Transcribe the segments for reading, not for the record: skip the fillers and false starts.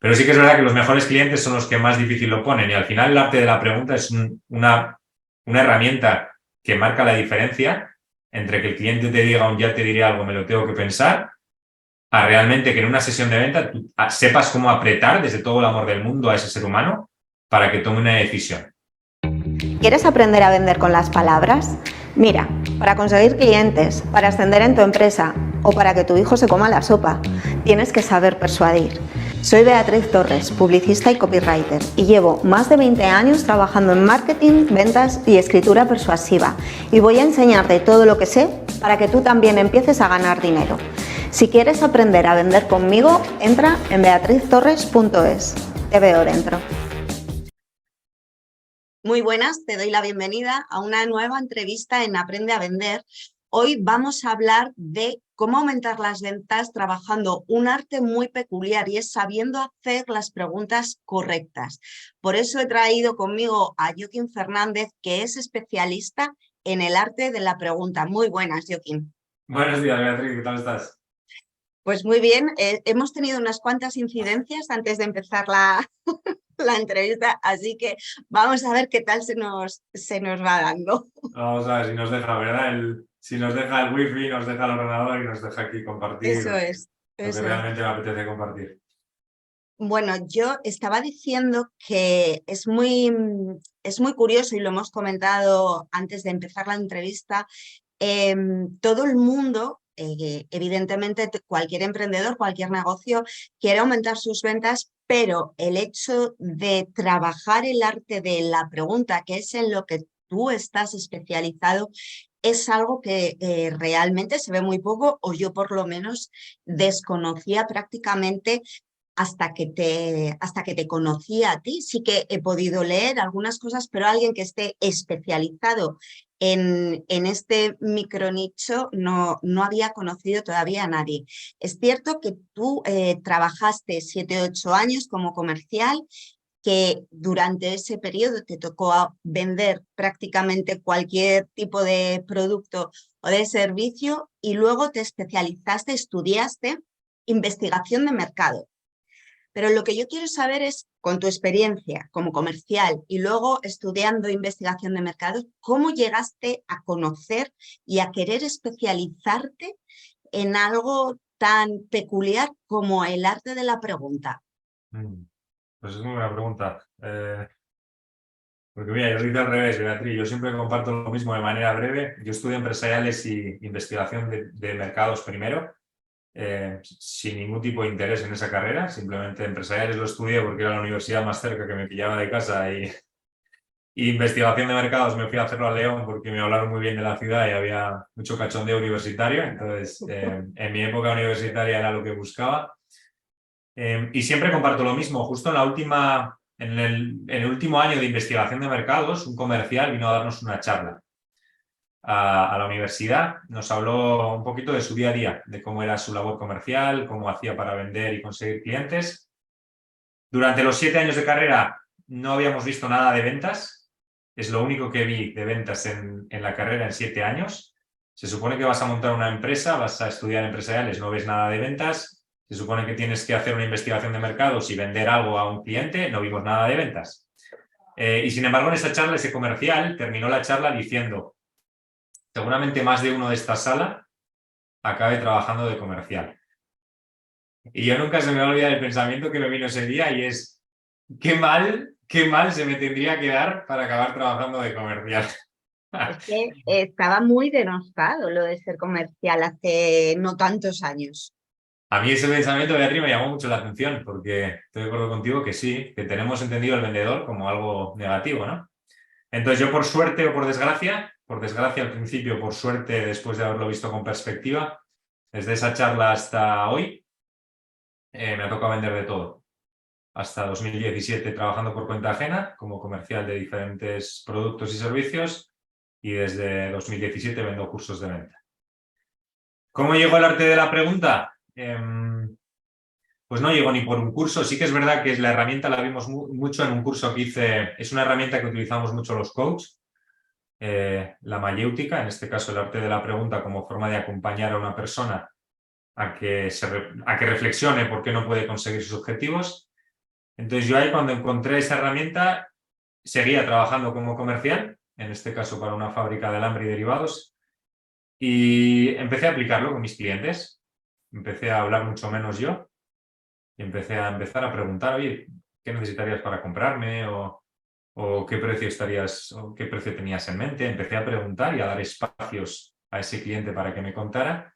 Pero sí que es verdad que los mejores clientes son los que más difícil lo ponen y al final el arte de la pregunta es una herramienta que marca la diferencia entre que el cliente te diga un ya te diré algo, me lo tengo que pensar, a realmente que en una sesión de venta tú sepas cómo apretar desde todo el amor del mundo a ese ser humano para que tome una decisión. ¿Quieres aprender a vender con las palabras? Mira, para conseguir clientes, para ascender en tu empresa o para que tu hijo se coma la sopa, tienes que saber persuadir. Soy Beatriz Torres, publicista y copywriter, y llevo más de 20 años trabajando en marketing, ventas y escritura persuasiva, y voy a enseñarte todo lo que sé para que tú también empieces a ganar dinero. Si quieres aprender a vender conmigo, entra en beatriztorres.es. Te veo dentro. Muy buenas, te doy la bienvenida a una nueva entrevista en Aprende a Vender. Hoy vamos a hablar de cómo aumentar las ventas trabajando un arte muy peculiar y es sabiendo hacer las preguntas correctas. Por eso he traído conmigo a Joaquín Fernández, que es especialista en el arte de la pregunta. Muy buenas, Joaquín. Buenos días, Beatriz, ¿qué tal estás? Pues muy bien, hemos tenido unas cuantas incidencias antes de empezar la entrevista, así que vamos a ver qué tal se nos va dando. Vamos a ver si nos deja, ¿verdad? Si nos deja el wifi, nos deja el ordenador y nos deja aquí compartir Eso es, lo que eso es. realmente me apetece compartir. Bueno, yo estaba diciendo que es muy curioso y lo hemos comentado antes de empezar la entrevista. Todo el mundo, evidentemente cualquier emprendedor, cualquier negocio quiere aumentar sus ventas, pero el hecho de trabajar el arte de la pregunta, que es en lo que tú estás especializado, es algo que realmente se ve muy poco, o yo por lo menos desconocía prácticamente hasta que te conocí a ti. Sí que he podido leer algunas cosas, pero alguien que esté especializado en este micronicho no había conocido todavía a nadie. Es cierto que tú trabajaste 7 o 8 años como comercial, que durante ese periodo te tocó vender prácticamente cualquier tipo de producto o de servicio y luego te especializaste, estudiaste investigación de mercado. Pero lo que yo quiero saber es, con tu experiencia como comercial y luego estudiando investigación de mercados, ¿cómo llegaste a conocer y a querer especializarte en algo tan peculiar como el arte de la pregunta? Pues es muy buena pregunta. Porque mira, yo lo hice al revés, Beatriz. Yo siempre comparto lo mismo de manera breve. Yo estudié empresariales y investigación de mercados primero. Sin ningún tipo de interés en esa carrera, simplemente empresariales lo estudié porque era la universidad más cerca que me pillaba de casa y investigación de mercados me fui a hacerlo a León porque me hablaron muy bien de la ciudad y había mucho cachondeo universitario, entonces en mi época universitaria era lo que buscaba. Y siempre comparto lo mismo, justo en el último año de investigación de mercados, un comercial vino a darnos una charla a la universidad, nos habló un poquito de su día a día, de cómo era su labor comercial, cómo hacía para vender y conseguir clientes. Durante los 7 años de carrera no habíamos visto nada de ventas, es lo único que vi de ventas en la carrera en 7 años. Se supone que vas a montar una empresa, vas a estudiar empresariales, no ves nada de ventas. Se supone que tienes que hacer una investigación de mercados y vender algo a un cliente, no vimos nada de ventas. Y sin embargo, en esa charla, ese comercial terminó la charla diciendo: seguramente más de uno de esta sala acabe trabajando de comercial. Y yo nunca se me va a olvidar el pensamiento que me vino ese día y es: qué mal se me tendría que dar para acabar trabajando de comercial. Es que estaba muy denostado lo de ser comercial hace no tantos años. A mí ese pensamiento, Beatriz, me llamó mucho la atención porque estoy de acuerdo contigo que sí, que tenemos entendido el vendedor como algo negativo, ¿no? Entonces yo por suerte o por desgracia al principio, por suerte después de haberlo visto con perspectiva, desde esa charla hasta hoy, me ha tocado vender de todo. Hasta 2017 trabajando por cuenta ajena como comercial de diferentes productos y servicios y desde 2017 vendo cursos de venta. ¿Cómo llegó el arte de la pregunta? Pues no llegó ni por un curso. Sí que es verdad que la herramienta la vimos mucho en un curso que hice. Es una herramienta que utilizamos mucho los coaches, la mayéutica, en este caso el arte de la pregunta como forma de acompañar a una persona a que reflexione por qué no puede conseguir sus objetivos. Entonces yo ahí cuando encontré esa herramienta seguía trabajando como comercial, en este caso para una fábrica de alambre y derivados, y empecé a aplicarlo con mis clientes. Empecé a hablar mucho menos yo y empezar a preguntar, oye, ¿qué necesitarías para comprarme? O qué precio o qué precio tenías en mente. Empecé a preguntar y a dar espacios a ese cliente para que me contara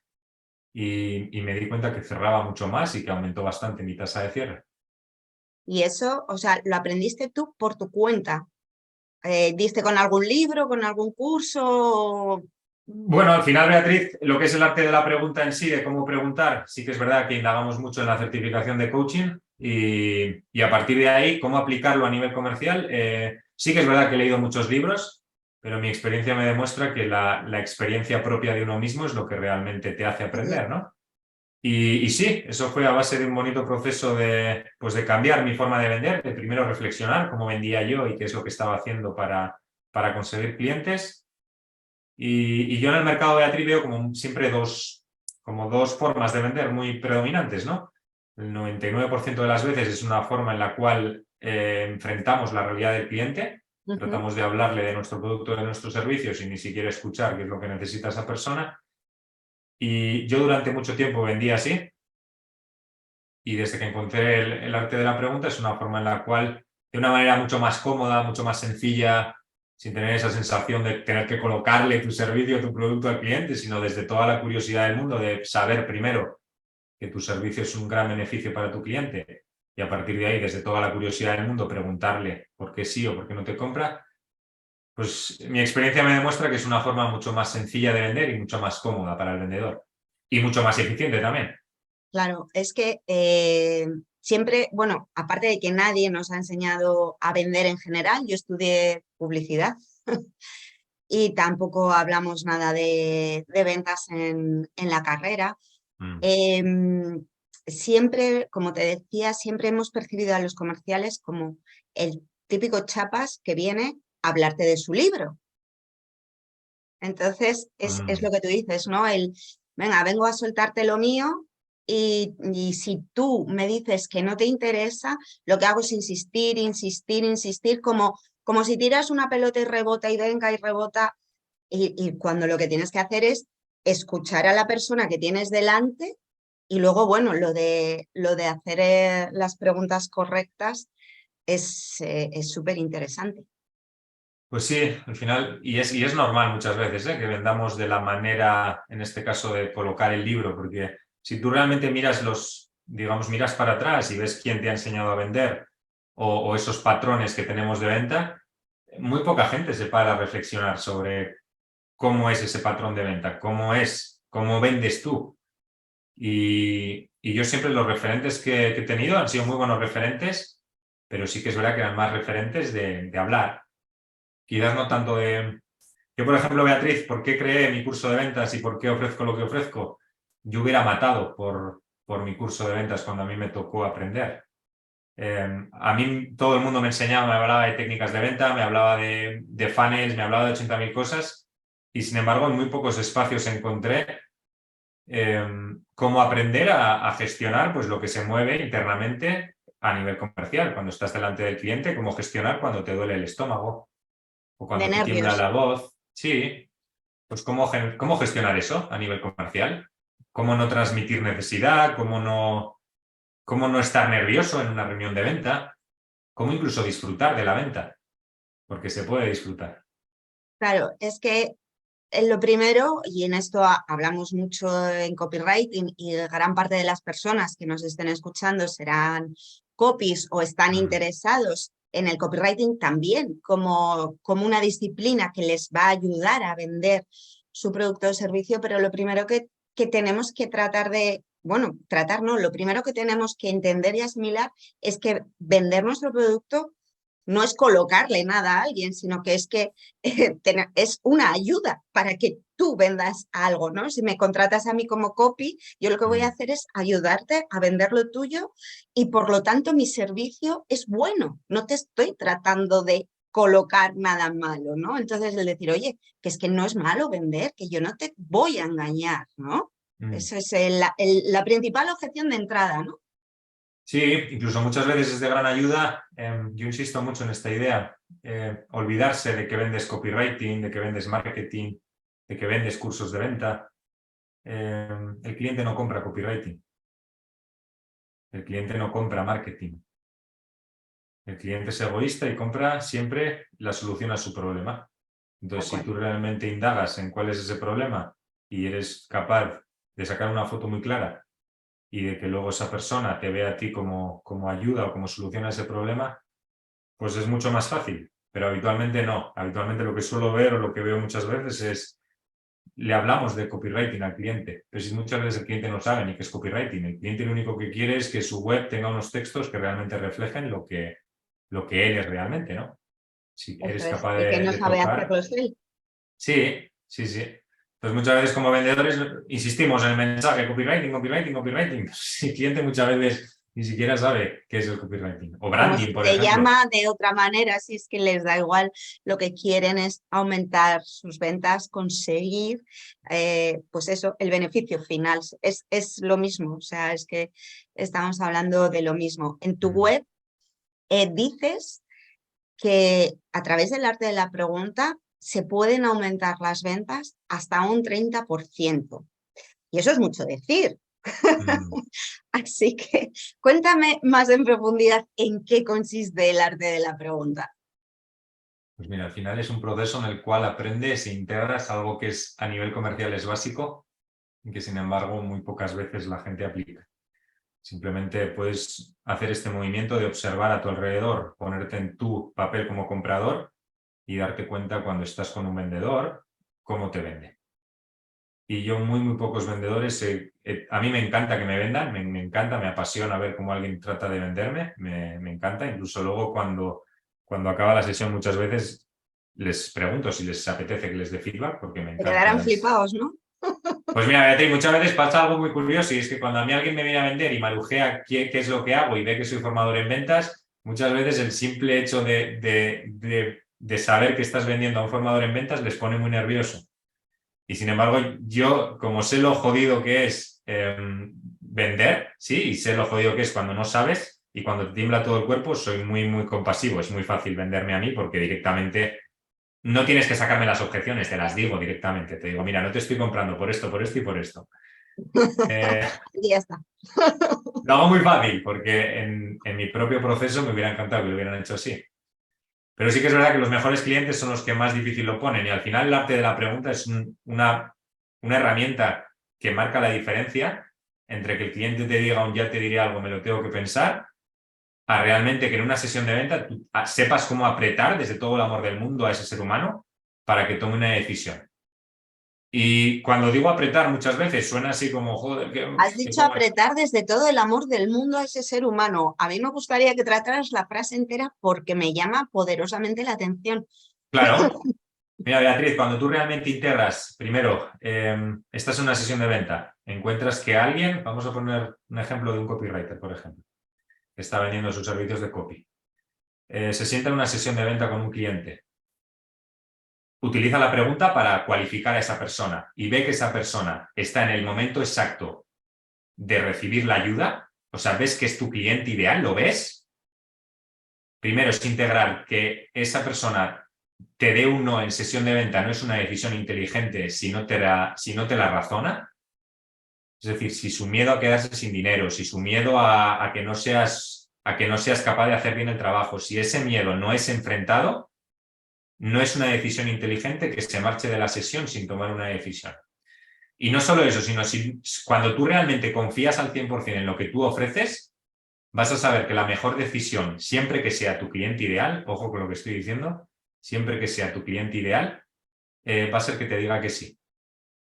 y me di cuenta que cerraba mucho más y que aumentó bastante mi tasa de cierre. Y eso, o sea, lo aprendiste tú por tu cuenta. ¿Diste con algún libro, con algún curso? Bueno, al final, Beatriz, lo que es el arte de la pregunta en sí, de cómo preguntar, sí que es verdad que indagamos mucho en la certificación de coaching y a partir de ahí, cómo aplicarlo a nivel comercial. Sí que es verdad que he leído muchos libros, pero mi experiencia me demuestra que la experiencia propia de uno mismo es lo que realmente te hace Sí. aprender, ¿no? Y sí, eso fue a base de un bonito proceso pues de cambiar mi forma de vender, de primero reflexionar cómo vendía yo y qué es lo que estaba haciendo para conseguir clientes. Y yo en el mercado de Beatriz veo como siempre como dos formas de vender muy predominantes, ¿no? El 99% de las veces es una forma en la cual enfrentamos la realidad del cliente, Ujú. tratamos de hablarle de nuestro producto, de nuestros servicios y ni siquiera escuchar qué es lo que necesita esa persona. Y yo durante mucho tiempo vendía así y desde que encontré el arte de la pregunta es una forma en la cual, de una manera mucho más cómoda, mucho más sencilla, sin tener esa sensación de tener que colocarle tu servicio, tu producto al cliente, sino desde toda la curiosidad del mundo de saber primero que tu servicio es un gran beneficio para tu cliente y a partir de ahí, desde toda la curiosidad del mundo, preguntarle por qué sí o por qué no te compra, pues mi experiencia me demuestra que es una forma mucho más sencilla de vender y mucho más cómoda para el vendedor y mucho más eficiente también. Claro, es que siempre, bueno, aparte de que nadie nos ha enseñado a vender en general, yo estudié publicidad y tampoco hablamos nada de ventas en la carrera. Mm. Em, Siempre, como te decía, siempre hemos percibido a los comerciales como el típico chapas que viene a hablarte de su libro. Entonces, es Mm. lo que tú dices, ¿no? Venga, vengo a soltarte lo mío y si tú me dices que no te interesa, lo que hago es insistir, insistir, insistir, como si tiras una pelota y venga y rebota. Y cuando lo que tienes que hacer es escuchar a la persona que tienes delante y luego, bueno, lo de hacer las preguntas correctas es súper interesante. Pues sí, al final, y es normal muchas veces, que vendamos de la manera, en este caso, de colocar el libro, porque si tú realmente miras digamos, miras para atrás y ves quién te ha enseñado a vender o esos patrones que tenemos de venta, muy poca gente se para a reflexionar sobre cómo es ese patrón de venta, cómo vendes tú. Y yo siempre los referentes que he tenido han sido muy buenos referentes, pero sí que es verdad que eran más referentes de hablar. Quizás no tanto de... Yo, por ejemplo, Beatriz, ¿por qué creé mi curso de ventas y por qué ofrezco lo que ofrezco? Yo hubiera matado por mi curso de ventas cuando a mí me tocó aprender. A mí todo el mundo me enseñaba, me hablaba de técnicas de venta, me hablaba de funnels, me hablaba de 80.000 cosas y sin embargo en muy pocos espacios encontré cómo aprender a gestionar pues, lo que se mueve internamente a nivel comercial. Cuando estás delante del cliente, cómo gestionar cuando te duele el estómago o De cuando te tiembla nervios. la voz. Sí, pues cómo gestionar eso a nivel comercial. Cómo no transmitir necesidad, cómo no estar nervioso en una reunión de venta, cómo incluso disfrutar de la venta, porque se puede disfrutar. Claro, es que lo primero, y en esto hablamos mucho en copywriting y gran parte de las personas que nos estén escuchando serán copies o están Mm, interesados en el copywriting también como una disciplina que les va a ayudar a vender su producto o servicio, pero lo primero que tenemos que tratar de, bueno, tratar no, lo primero que tenemos que entender y asimilar es que vender nuestro producto no es colocarle nada a alguien, sino que es que es una ayuda para que tú vendas algo, ¿no? Si me contratas a mí como copy, yo lo que voy a mm, hacer es ayudarte a vender lo tuyo y por lo tanto mi servicio es bueno, no te estoy tratando de colocar nada malo, ¿no? Entonces el decir, oye, que es que no es malo vender, que yo no te voy a engañar, ¿no? mm. Esa es la principal objeción de entrada, ¿no? Sí, incluso muchas veces es de gran ayuda. Yo insisto mucho en esta idea. Olvidarse de que vendes copywriting, de que vendes marketing, de que vendes cursos de venta. El cliente no compra copywriting. El cliente no compra marketing. El cliente es egoísta y compra siempre la solución a su problema. De Entonces, si acuerdo. tú realmente indagas en cuál es ese problema y eres capaz de sacar una foto muy clara y de que luego esa persona te vea a ti como ayuda o como solución a ese problema, pues es mucho más fácil. Pero habitualmente no. Habitualmente lo que suelo ver o lo que veo muchas veces es, le hablamos de copywriting al cliente, pero si muchas veces el cliente no sabe ni qué es copywriting, el cliente lo único que quiere es que su web tenga unos textos que realmente reflejen lo que él es realmente, ¿no? Si Eso eres es. capaz El que no de sabe tocar. hacerlo es él. Sí, sí, sí. Pues muchas veces como vendedores insistimos en el mensaje copywriting, copywriting, copywriting. Si el cliente muchas veces ni siquiera sabe qué es el copywriting. O Como branding, si por te ejemplo. llama de otra manera, si es que les da igual, lo que quieren es aumentar sus ventas, conseguir, pues eso, el beneficio final. Es lo mismo, o sea, es que estamos hablando de lo mismo. En tu Mm. web dices que a través del arte de la pregunta se pueden aumentar las ventas hasta un 30%. Y eso es mucho decir. Mm. Así que cuéntame más en profundidad en qué consiste el arte de la pregunta. Pues mira, al final es un proceso en el cual aprendes e integras algo que es a nivel comercial es básico y que sin embargo muy pocas veces la gente aplica. Simplemente puedes hacer este movimiento de observar a tu alrededor, ponerte en tu papel como comprador y darte cuenta cuando estás con un vendedor cómo te vende. Y yo muy pocos vendedores, a mí me encanta que me vendan, me encanta, me apasiona ver cómo alguien trata de venderme, me encanta, incluso luego cuando acaba la sesión muchas veces les pregunto si les apetece que les dé feedback porque me Te quedarán encanta. flipados, ¿no? Pues mira, Beatriz, muchas veces pasa algo muy curioso y es que cuando a mí alguien me viene a vender y marujea qué es lo que hago y ve que soy formador en ventas, muchas veces el simple hecho de saber que estás vendiendo a un formador en ventas les pone muy nervioso. Y sin embargo, yo, como sé lo jodido que es vender, sí, y sé lo jodido que es cuando no sabes y cuando te tiembla todo el cuerpo, soy muy compasivo. Es muy fácil venderme a mí porque directamente no tienes que sacarme las objeciones, te las digo directamente. Te digo, mira, no te estoy comprando por esto y por esto. Eh, Y ya está. lo hago muy fácil porque en mi propio proceso me hubiera encantado que lo hubieran hecho así. Pero sí que es verdad que los mejores clientes son los que más difícil lo ponen y al final el arte de la pregunta es una herramienta que marca la diferencia entre que el cliente te diga un ya te diré algo, me lo tengo que pensar, a realmente que en una sesión de venta tú sepas cómo apretar desde todo el amor del mundo a ese ser humano para que tome una decisión. Y cuando digo apretar muchas veces suena así como, joder, Has que dicho como es. apretar desde todo el amor del mundo a ese ser humano. A mí me gustaría que trataras la frase entera porque me llama poderosamente la atención. Claro. Mira, Beatriz, cuando tú realmente integras, primero, estás en una sesión de venta, encuentras que alguien, vamos a poner un ejemplo de un copywriter, por ejemplo, que está vendiendo sus servicios de copy, se sienta en una sesión de venta con un cliente, utiliza la pregunta para cualificar a esa persona y ve que esa persona está en el momento exacto de recibir la ayuda, o sea, ves que es tu cliente ideal, ¿lo ves? Primero es integrar que esa persona te dé un no en sesión de venta no es una decisión inteligente si no te la razona. Es decir, si su miedo a quedarse sin dinero, si su miedo a que no seas capaz de hacer bien el trabajo, si ese miedo no es enfrentado, no es una decisión inteligente que se marche de la sesión sin tomar una decisión. Y no solo eso, sino cuando tú realmente confías al 100% en lo que tú ofreces, vas a saber que la mejor decisión, siempre que sea tu cliente ideal, ojo con lo que estoy diciendo, siempre que sea tu cliente ideal, va a ser que te diga que sí.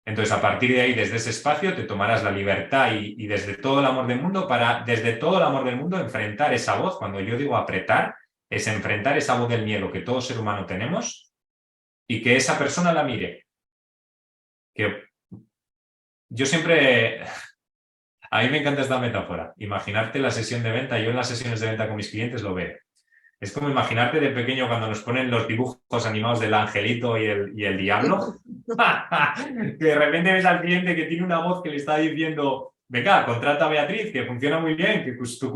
Entonces, a partir de ahí, desde ese espacio, te tomarás la libertad y desde todo el amor del mundo desde todo el amor del mundo, enfrentar esa voz. Cuando yo digo apretar, es enfrentar esa voz del miedo que todo ser humano tenemos y que esa persona la mire. Que yo siempre, a mí me encanta esta metáfora, imaginarte la sesión de venta. Yo en las sesiones de venta con mis clientes lo veo. Es como imaginarte de pequeño cuando nos ponen los dibujos animados del angelito y el diablo, que de repente ves al cliente que tiene una voz que le está diciendo venga, contrata a Beatriz, que funciona muy bien, que su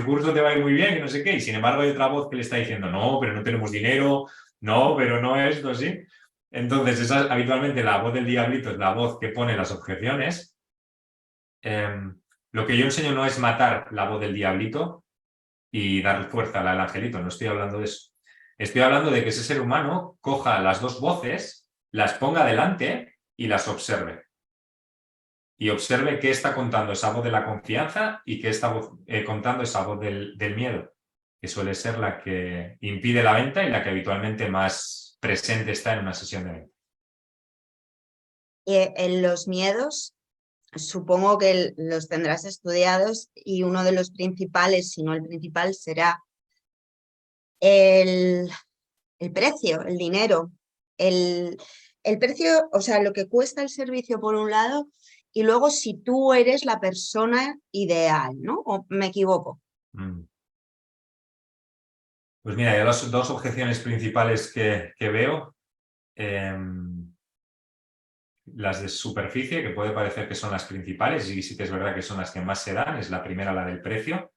curso te va a ir muy bien, que no sé qué. Y sin embargo hay otra voz que le está diciendo, no, pero no tenemos dinero, no, pero no esto, ¿sí? Entonces, esa, habitualmente la voz del diablito es la voz que pone las objeciones. Lo que yo enseño no es matar la voz del diablito y dar fuerza al angelito, no estoy hablando de eso. Estoy hablando de que ese ser humano coja las dos voces, las ponga delante y las observe. Y observe qué está contando esa voz de la confianza y qué está contando esa voz del miedo, que suele ser la que impide la venta y la que habitualmente más presente está en una sesión de venta. En los miedos, supongo que los tendrás estudiados y uno de los principales, si no el principal, será el, el precio, el dinero, el, el precio, o sea, lo que cuesta el servicio por un lado y luego si tú eres la persona ideal, ¿no? ¿O me equivoco? Pues mira, yo las dos objeciones principales que veo, las de superficie, que puede parecer que son las principales, y sí que es verdad que son las que más se dan, es la primera la del precio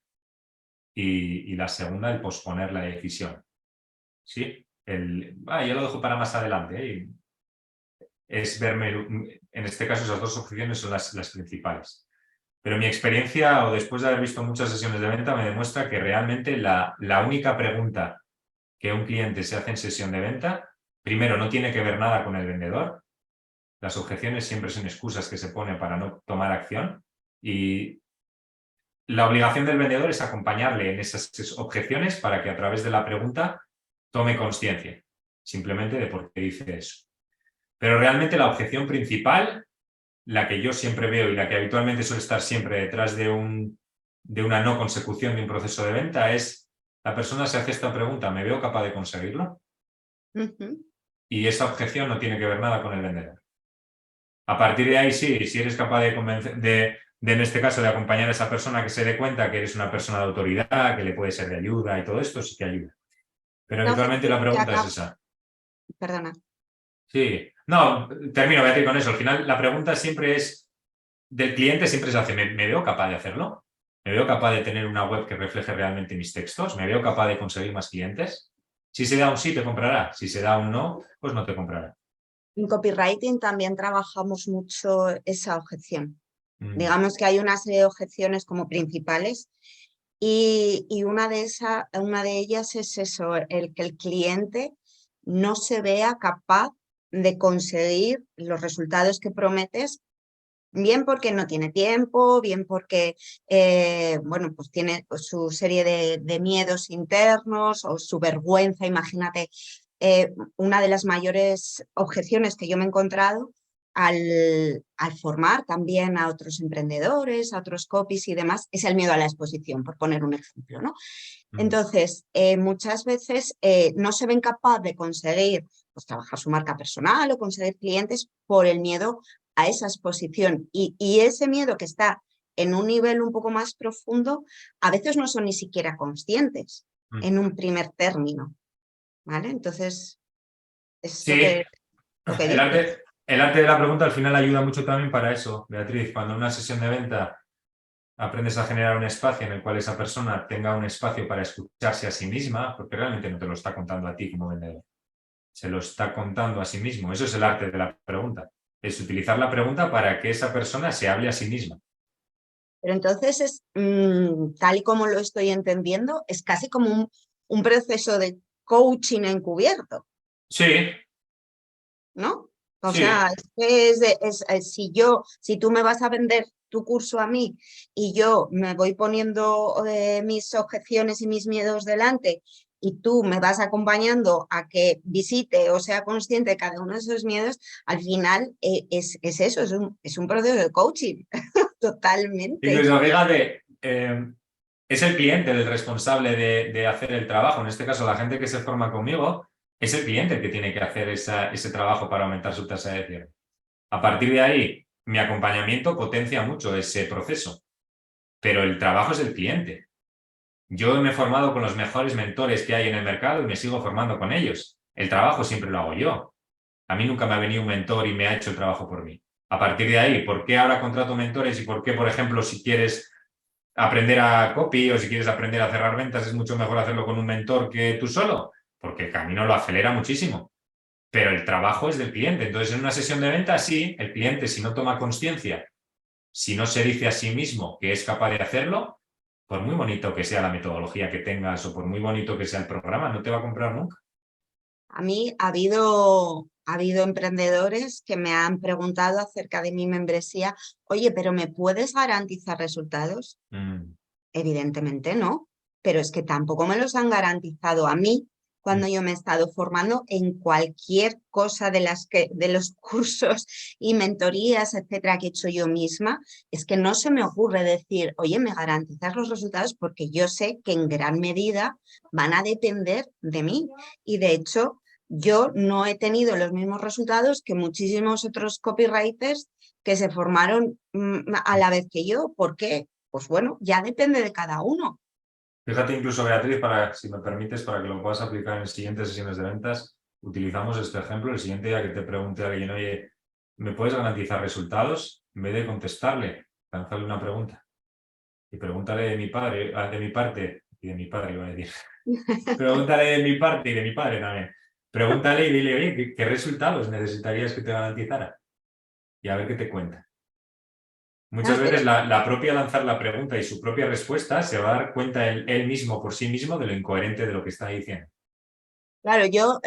y la segunda el posponer la decisión. ¿Sí? Yo lo dejo para más adelante, ¿eh? Es verme, en este caso esas dos objeciones son las principales. Pero mi experiencia, o después de haber visto muchas sesiones de venta, me demuestra que realmente la única pregunta que un cliente se hace en sesión de venta, primero, no tiene que ver nada con el vendedor. Las objeciones siempre son excusas que se ponen para no tomar acción y la obligación del vendedor es acompañarle en esas objeciones para que a través de la pregunta tome conciencia simplemente de por qué dice eso. Pero realmente la objeción principal, la que yo siempre veo y la que habitualmente suele estar siempre detrás de una no consecución de un proceso de venta es la persona se hace esta pregunta, ¿me veo capaz de conseguirlo? Y esa objeción no tiene que ver nada con el vendedor. A partir de ahí, sí, si eres capaz de convencer, en este caso, de acompañar a esa persona que se dé cuenta que eres una persona de autoridad, que le puede ser de ayuda y todo esto, sí que ayuda. Pero Una habitualmente la objeción que pregunta es acaba, esa. perdona. Sí. No, termino, Beatriz, con eso. Al final, la pregunta siempre es, del cliente siempre se hace, ¿me veo capaz de hacerlo? ¿Me veo capaz de tener una web que refleje realmente mis textos? ¿Me veo capaz de conseguir más clientes? Si se da un sí, te comprará. Si se da un no, pues no te comprará. En copywriting también trabajamos mucho esa objeción. Mm. Digamos que hay una serie de objeciones como principales y una de ellas es eso, el que el cliente no se vea capaz de conseguir los resultados que prometes, bien porque no tiene tiempo, bien porque bueno, pues tiene su serie de miedos internos o su vergüenza. Imagínate, una de las mayores objeciones que yo me he encontrado al formar también a otros emprendedores, a otros copies y demás, es el miedo a la exposición, por poner un ejemplo, ¿no? Mm. Entonces, muchas veces no se ven capaz de conseguir pues, trabajar su marca personal o conseguir clientes por el miedo a esa exposición. Y ese miedo que está en un nivel un poco más profundo, a veces no son ni siquiera conscientes Mm. en un primer término, ¿vale? Entonces, es lo Sí, lo que El dices. arte, el arte de la pregunta al final ayuda mucho también para eso, Beatriz. Cuando en una sesión de venta aprendes a generar un espacio en el cual esa persona tenga un espacio para escucharse a sí misma, porque realmente no te lo está contando a ti como vendedor, se lo está contando a sí mismo. Eso es el arte de la pregunta. Es utilizar la pregunta para que esa persona se hable a sí misma. Pero entonces, tal y como lo estoy entendiendo, es casi como un proceso de coaching encubierto, Sí, ¿no? O sí. sea, si tú me vas a vender tu curso a mí y yo me voy poniendo mis objeciones y mis miedos delante y tú me vas acompañando a que visite o sea consciente de cada uno de esos miedos, al final es eso, es un proceso de coaching, totalmente. Incluso, fíjate, es el cliente el responsable de hacer el trabajo. En este caso, la gente que se forma conmigo es el cliente el que tiene que hacer ese trabajo para aumentar su tasa de cierre. A partir de ahí, mi acompañamiento potencia mucho ese proceso, pero el trabajo es del cliente. Yo me he formado con los mejores mentores que hay en el mercado y me sigo formando con ellos. El trabajo siempre lo hago yo. A mí nunca me ha venido un mentor y me ha hecho el trabajo por mí. A partir de ahí, ¿por qué ahora contrato mentores y por qué, por ejemplo, si quieres aprender a copy o si quieres aprender a cerrar ventas es mucho mejor hacerlo con un mentor que tú solo? Porque el camino lo acelera muchísimo, pero el trabajo es del cliente. Entonces, en una sesión de ventas, sí, el cliente, si no toma conciencia, si no se dice a sí mismo que es capaz de hacerlo, por muy bonito que sea la metodología que tengas o por muy bonito que sea el programa, no te va a comprar nunca. A mí ha habido emprendedores que me han preguntado acerca de mi membresía, oye, pero ¿me puedes garantizar resultados? Mm, Evidentemente no, pero es que tampoco me los han garantizado a mí mm. cuando yo me he estado formando en cualquier cosa de los cursos y mentorías, etcétera, que he hecho yo misma. Es que no se me ocurre decir, oye, me garantizas los resultados porque yo sé que en gran medida van a depender de mí. Y de hecho, yo no he tenido los mismos resultados que muchísimos otros copywriters que se formaron a la vez que yo. ¿Por qué? Pues bueno, ya depende de cada uno. Fíjate incluso, Beatriz, si me permites, para que lo puedas aplicar en siguientes sesiones de ventas, utilizamos este ejemplo. El siguiente día que te pregunte a alguien, oye, ¿me puedes garantizar resultados? En vez de contestarle, lanzarle una pregunta. Y pregúntale de mi padre, de mi parte, y de mi padre iba a decir. Pregúntale de mi parte y de mi padre también. Pregúntale y dile, oye, ¿qué resultados necesitarías que te garantizara? Y a ver qué te cuenta. Muchas Ah, pero veces la propia lanzar la pregunta y su propia respuesta se va a dar cuenta él mismo por sí mismo de lo incoherente de lo que está diciendo. claro, yo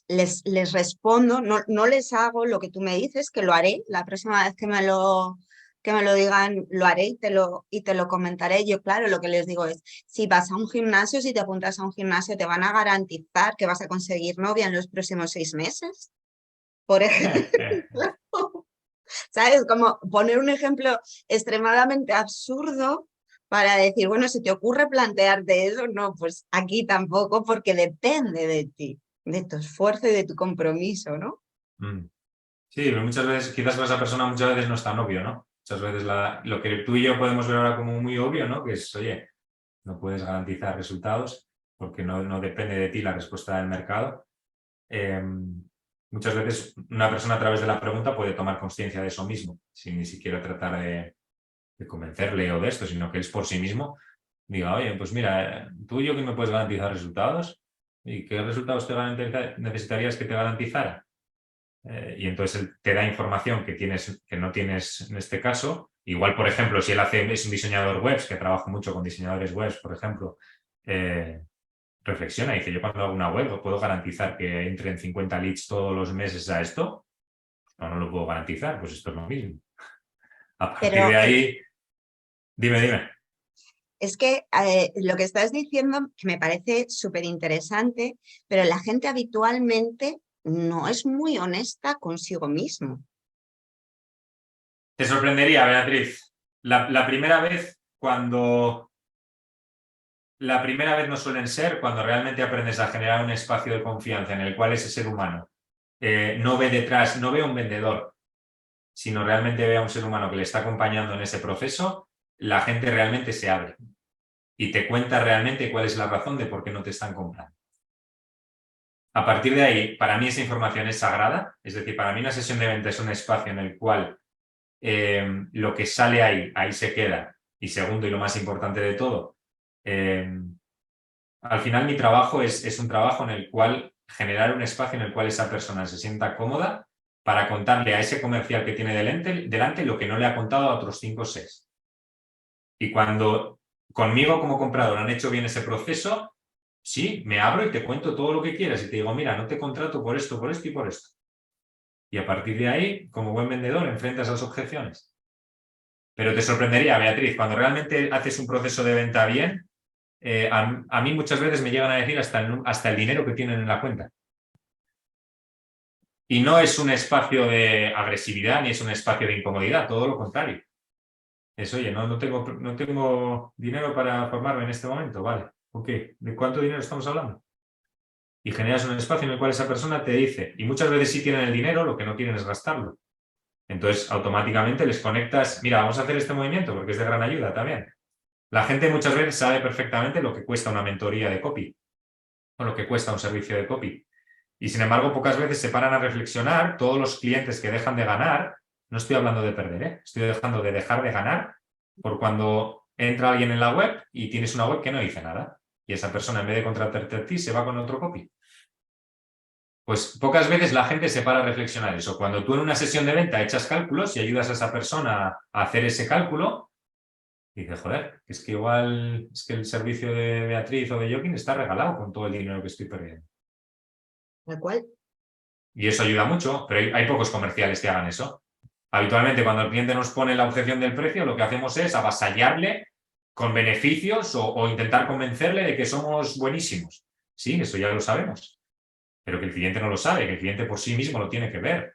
les respondo, no, no les hago lo que tú me dices, que lo haré. La próxima vez que me lo digan, lo haré y te lo comentaré. Yo, claro, lo que les digo es, si vas a un gimnasio, si te apuntas a un gimnasio, te van a garantizar que vas a conseguir novia en los próximos 6 meses, por ejemplo. ¿Sabes? Como poner un ejemplo extremadamente absurdo para decir, bueno, si te ocurre plantearte eso, no, pues aquí tampoco, porque depende de ti, de tu esfuerzo y de tu compromiso, ¿no? Mm. Sí, pero muchas veces, quizás para esa persona muchas veces no es tan obvio, ¿no? Muchas veces lo que tú y yo podemos ver ahora como muy obvio, ¿no? Que es, oye, no puedes garantizar resultados porque no depende de ti la respuesta del mercado. Eh, muchas veces una persona a través de la pregunta puede tomar conciencia de eso mismo, sin ni siquiera tratar de convencerle o de esto, sino que él por sí mismo diga, oye, pues mira, tú y yo que me puedes garantizar resultados y qué resultados necesitarías que te garantizara. Y entonces él te da información que no tienes en este caso. Igual, por ejemplo, si él es un diseñador web, que trabaja mucho con diseñadores web, por ejemplo, reflexiona y dice, yo cuando hago una web puedo garantizar que entren 50 leads todos los meses a esto. No lo puedo garantizar, pues esto es lo mismo. A partir Pero de ahí, dime. es que lo que estás diciendo, que me parece súper interesante, pero la gente habitualmente no es muy honesta consigo mismo. Te sorprendería, Beatriz. La primera vez la primera vez no suelen ser cuando realmente aprendes a generar un espacio de confianza en el cual ese ser humano no ve detrás, no ve a un vendedor, sino realmente ve a un ser humano que le está acompañando en ese proceso, la gente realmente se abre y te cuenta realmente cuál es la razón de por qué no te están comprando. A partir de ahí, para mí esa información es sagrada, es decir, para mí una sesión de venta es un espacio en el cual lo que sale ahí se queda. Y segundo, y lo más importante de todo, al final mi trabajo es un trabajo en el cual generar un espacio en el cual esa persona se sienta cómoda para contarle a ese comercial que tiene delante lo que no le ha contado a otros 5 o 6. Y cuando conmigo como comprador han hecho bien ese proceso, sí, me abro y te cuento todo lo que quieras y te digo, mira, no te contrato por esto y por esto. Y a partir de ahí, como buen vendedor, enfrentas las objeciones. Pero te sorprendería, Beatriz, cuando realmente haces un proceso de venta bien, a mí muchas veces me llegan a decir hasta el dinero que tienen en la cuenta. Y no es un espacio de agresividad ni es un espacio de incomodidad, todo lo contrario. Es, oye, no tengo dinero para formarme en este momento, vale. Ok, ¿de cuánto dinero estamos hablando? Y generas un espacio en el cual esa persona te dice, y muchas veces sí tienen el dinero, lo que no quieren es gastarlo. Entonces, automáticamente les conectas, mira, vamos a hacer este movimiento porque es de gran ayuda también. La gente muchas veces sabe perfectamente lo que cuesta una mentoría de copy o lo que cuesta un servicio de copy. Y sin embargo, pocas veces se paran a reflexionar todos los clientes que dejan de ganar No estoy hablando de perder, ¿eh? Estoy dejando de dejar de ganar por cuando entra alguien en la web y tienes una web que no dice nada. Y esa persona, en vez de contratarte a ti, se va con otro copy. Pues pocas veces la gente se para a reflexionar eso. Cuando tú en una sesión de venta echas cálculos y ayudas a esa persona a hacer ese cálculo, dices, joder, es que igual es que el servicio de Beatriz o de Joaquín está regalado con todo el dinero que estoy perdiendo. Tal cual. Y eso ayuda mucho, pero hay pocos comerciales que hagan eso. Habitualmente, cuando el cliente nos pone la objeción del precio, lo que hacemos es avasallarle con beneficios o intentar convencerle de que somos buenísimos. Sí, eso ya lo sabemos, pero que el cliente no lo sabe, que el cliente por sí mismo lo tiene que ver.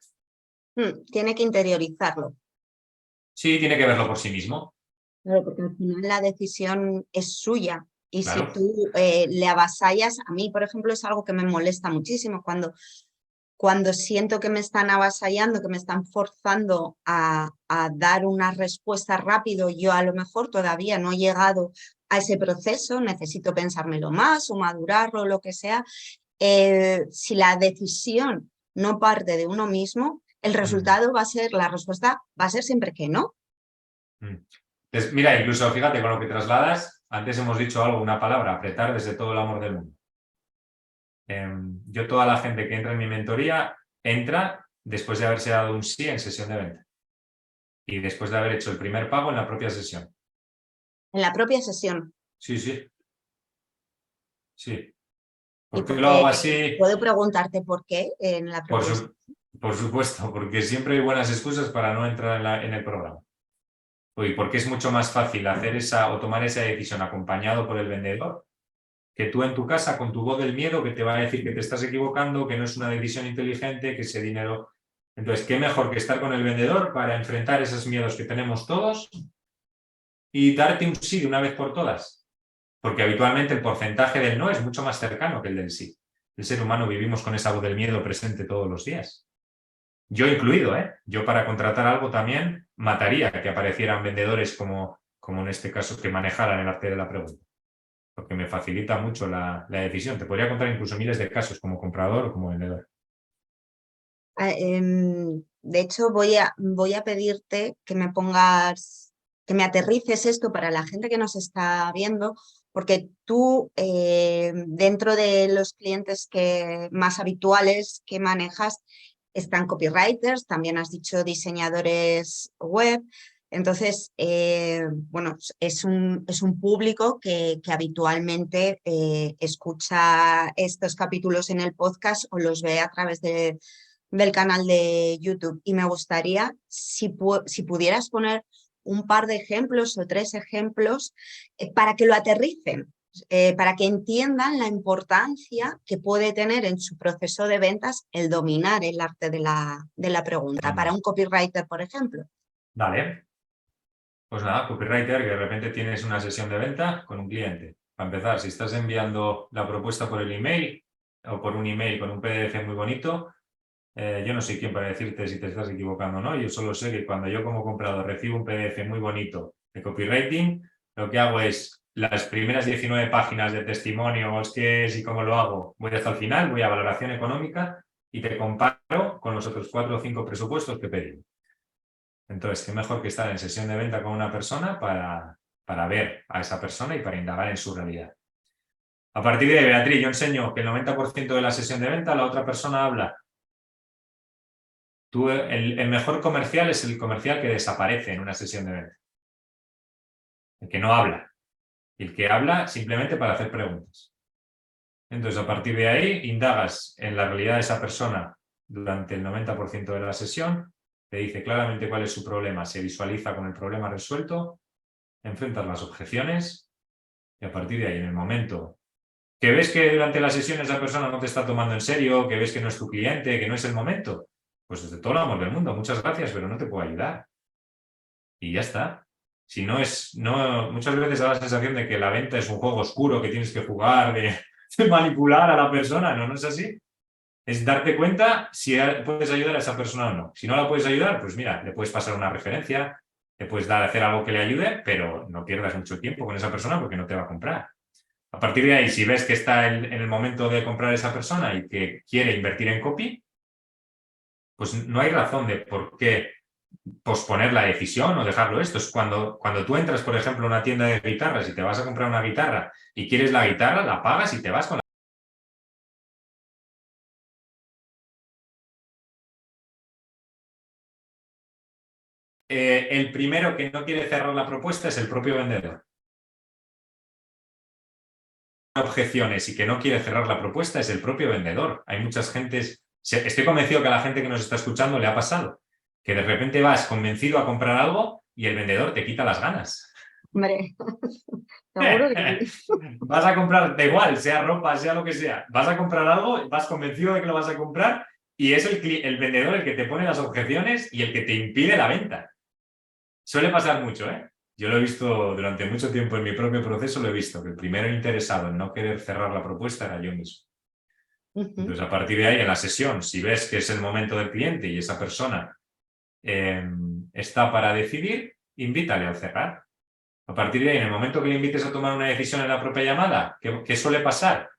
Tiene que interiorizarlo. Sí, tiene que verlo por sí mismo. Claro, porque al final la decisión es suya. Y si Claro. tú le avasallas, a mí, por ejemplo, es algo que me molesta muchísimo cuando siento que me están avasallando, que me están forzando a dar una respuesta rápido. Yo a lo mejor todavía no he llegado a ese proceso, necesito pensármelo más o madurarlo, lo que sea. Si la decisión no parte de uno mismo, el resultado va a ser, la respuesta va a ser siempre que no. Entonces, mira, incluso fíjate con lo que trasladas, antes hemos dicho algo, una palabra, apretar desde todo el amor del mundo. Yo, toda la gente que entra en mi mentoría, entra después de haberse dado un sí en sesión de venta y después de haber hecho el primer pago en la propia sesión. En la propia sesión. Sí, sí. Sí. Y ¿Por qué lo hago así? puedo preguntarte por qué en la Por, propia sesión. su- por supuesto, porque siempre hay buenas excusas para no entrar en el programa. Y porque es mucho más fácil hacer esa o tomar esa decisión acompañado por el vendedor que tú en tu casa con tu voz del miedo que te va a decir que te estás equivocando, que no es una decisión inteligente, que ese dinero... Entonces, ¿qué mejor que estar con el vendedor para enfrentar esos miedos que tenemos todos y darte un sí de una vez por todas? Porque habitualmente el porcentaje del no es mucho más cercano que el del sí. El ser humano vivimos con esa voz del miedo presente todos los días. Yo incluido, ¿eh? Yo para contratar algo también mataría que aparecieran vendedores como en este caso que manejaran el arte de la pregunta. Porque me facilita mucho la decisión. Te podría contar incluso miles de casos como comprador o como vendedor. De hecho, voy a pedirte que me pongas, que me aterrices esto para la gente que nos está viendo, porque tú, dentro de los clientes más habituales que manejas, están copywriters, también has dicho diseñadores web. Entonces, bueno, es un público que habitualmente escucha estos capítulos en el podcast o los ve a través del canal de YouTube. Y me gustaría, si pudieras poner un par de ejemplos o 3 ejemplos para que lo aterricen, para que entiendan la importancia que puede tener en su proceso de ventas el dominar el arte de la pregunta. Para un copywriter, por ejemplo. Vale. Pues nada, copywriter, que de repente tienes una sesión de venta con un cliente. Para empezar, si estás enviando la propuesta por el email o por un email con un PDF muy bonito, yo no soy quien para decirte si te estás equivocando o no. Yo solo sé que cuando yo como comprador recibo un PDF muy bonito de copywriting, lo que hago es las primeras 19 páginas de testimonios, qué es y cómo lo hago, voy hasta el final, voy a valoración económica y te comparo con los otros 4 o 5 presupuestos que pedí. Entonces, qué mejor que estar en sesión de venta con una persona para ver a esa persona y para indagar en su realidad. A partir de ahí, Beatriz, yo enseño que el 90% de la sesión de venta la otra persona habla. El mejor comercial es el comercial que desaparece en una sesión de venta. El que no habla. Y el que habla simplemente para hacer preguntas. Entonces, a partir de ahí, indagas en la realidad de esa persona durante el 90% de la sesión, te dice claramente cuál es su problema, se visualiza con el problema resuelto, enfrentas las objeciones y a partir de ahí, en el momento que ves que durante la sesión esa persona no te está tomando en serio, que ves que no es tu cliente, que no es el momento, pues desde todo el amor del mundo, muchas gracias, pero no te puedo ayudar. Y ya está. Si no es, no, muchas veces da la sensación de que la venta es un juego oscuro que tienes que jugar, de manipular a la persona. No, no es así. Es darte cuenta si puedes ayudar a esa persona o no. Si no la puedes ayudar, pues mira, le puedes pasar una referencia, le puedes dar a hacer algo que le ayude, pero no pierdas mucho tiempo con esa persona porque no te va a comprar. A partir de ahí, si ves que está en el momento de comprar esa persona y que quiere invertir en copy, pues no hay razón de por qué posponer la decisión o dejarlo esto. Es cuando tú entras, por ejemplo, a una tienda de guitarras y te vas a comprar una guitarra y quieres la guitarra, la pagas y te vas con la... El primero que no quiere cerrar la propuesta es el propio vendedor. Objeciones y que no quiere cerrar la propuesta es el propio vendedor. Hay muchas gentes, estoy convencido que a la gente que nos está escuchando le ha pasado, que de repente vas convencido a comprar algo y el vendedor te quita las ganas. Hombre, seguro que sí. Vas a comprar, da igual, sea ropa, sea lo que sea, vas a comprar algo, vas convencido de que lo vas a comprar y es el vendedor el que te pone las objeciones y el que te impide la venta. Suele pasar mucho, ¿eh? Yo lo he visto durante mucho tiempo en mi propio proceso, lo he visto, que el primero interesado en no querer cerrar la propuesta era yo mismo. Entonces, a partir de ahí, en la sesión, si ves que es el momento del cliente y esa persona está para decidir, invítale al cerrar. A partir de ahí, en el momento que le invites a tomar una decisión en la propia llamada, ¿qué suele pasar?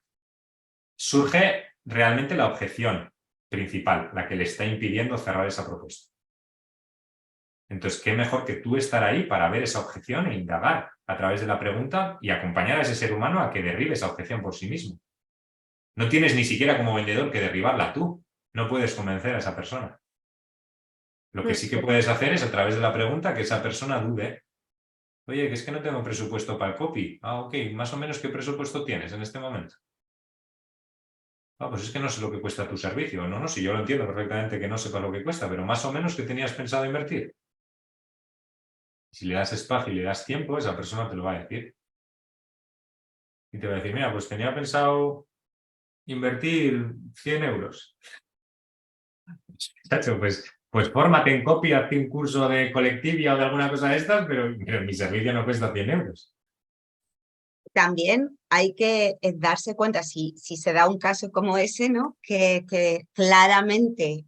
Surge realmente la objeción principal, la que le está impidiendo cerrar esa propuesta. Entonces, qué mejor que tú estar ahí para ver esa objeción e indagar a través de la pregunta y acompañar a ese ser humano a que derribe esa objeción por sí mismo. No tienes ni siquiera como vendedor que derribarla tú. No puedes convencer a esa persona. Lo que sí que puedes hacer es a través de la pregunta que esa persona dude. Oye, que es que no tengo presupuesto para el copy. Ah, ok, más o menos ¿qué presupuesto tienes en este momento? Ah, pues es que no sé lo que cuesta tu servicio. No, si yo lo entiendo perfectamente que no sepas lo que cuesta, pero más o menos ¿qué tenías pensado invertir? Si le das espacio y le das tiempo, esa persona te lo va a decir. Y te va a decir, mira, pues tenía pensado invertir 100 euros. Chacho, pues fórmate en copy, hazte un curso de colectivia o de alguna cosa de estas, pero mi servicio no cuesta 100 euros. También hay que darse cuenta, si se da un caso como ese, ¿no? Que claramente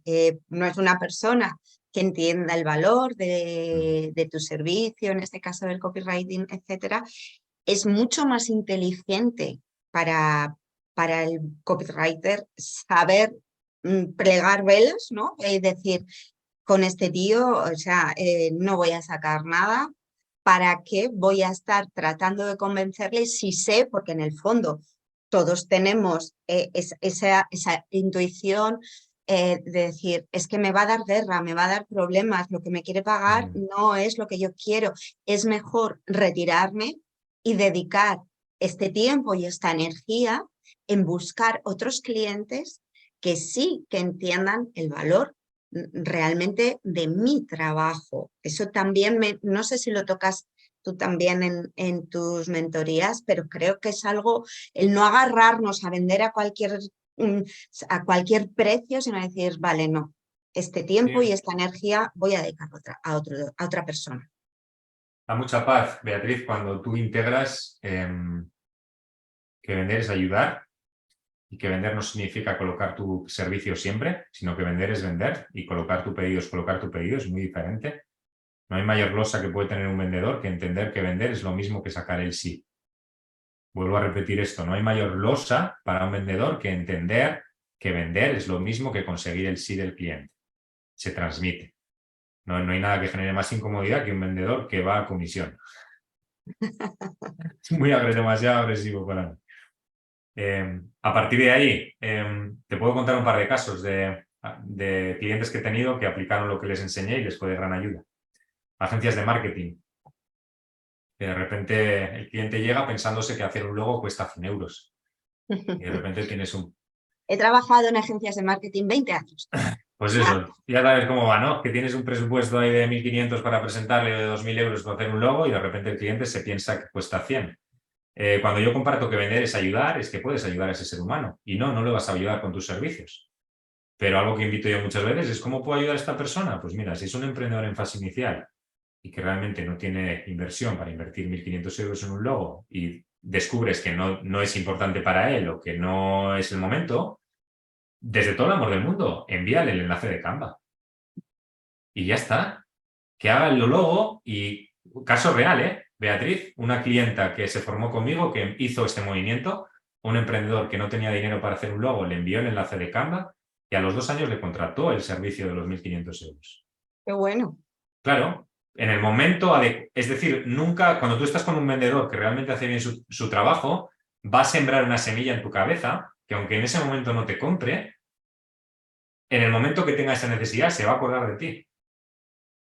no es una persona que entienda el valor de tu servicio, en este caso del copywriting, etcétera, es mucho más inteligente para el copywriter saber plegar velas, ¿no? Es decir, con este tío, o sea, no voy a sacar nada. ¿Para qué voy a estar tratando de convencerle si sé, porque en el fondo todos tenemos esa intuición de decir, es que me va a dar guerra, me va a dar problemas, lo que me quiere pagar no es lo que yo quiero, es mejor retirarme y dedicar este tiempo y esta energía en buscar otros clientes que sí que entiendan el valor realmente de mi trabajo. Eso también, no sé si lo tocas tú también en tus mentorías, pero creo que es algo, el no agarrarnos a vender a cualquier precio, sino decir, vale, no, este tiempo y Sí. esta energía voy a dedicarlo a otra persona. Da mucha paz, Beatriz, cuando tú integras que vender es ayudar y que vender no significa colocar tu servicio siempre, sino que vender es vender y colocar tu pedido es colocar tu pedido, es muy diferente. No hay mayor losa que puede tener un vendedor que entender que vender es lo mismo que sacar el sí. Vuelvo a repetir esto, no hay mayor losa para un vendedor que entender que vender es lo mismo que conseguir el sí del cliente. Se transmite. No hay nada que genere más incomodidad que un vendedor que va a comisión. Es demasiado agresivo para mí. A partir de ahí, te puedo contar un par de casos de clientes que he tenido que aplicaron lo que les enseñé y les fue de gran ayuda. Agencias de marketing. Que de repente el cliente llega pensándose que hacer un logo cuesta 100 euros. Y de repente tienes un... He trabajado en agencias de marketing 20 años. Pues eso, ya sabes cómo va, ¿no? Que tienes un presupuesto ahí de 1.500 para presentarle, de 2.000 euros para hacer un logo y de repente el cliente se piensa que cuesta 100. Cuando yo comparto que vender es ayudar, es que puedes ayudar a ese ser humano. Y no le vas a ayudar con tus servicios. Pero algo que invito yo muchas veces es ¿cómo puedo ayudar a esta persona? Pues mira, si es un emprendedor en fase inicial y que realmente no tiene inversión para invertir 1.500 euros en un logo y descubres que no es importante para él o que no es el momento, desde todo el amor del mundo, envíale el enlace de Canva. Y ya está. Que haga el logo y caso real, ¿eh? Beatriz, una clienta que se formó conmigo, que hizo este movimiento, un emprendedor que no tenía dinero para hacer un logo, le envió el enlace de Canva y a los 2 años le contrató el servicio de los 1.500 euros. Qué bueno. Claro, en el momento, es decir, nunca, cuando tú estás con un vendedor que realmente hace bien su trabajo, va a sembrar una semilla en tu cabeza que aunque en ese momento no te compre, en el momento que tenga esa necesidad se va a acordar de ti.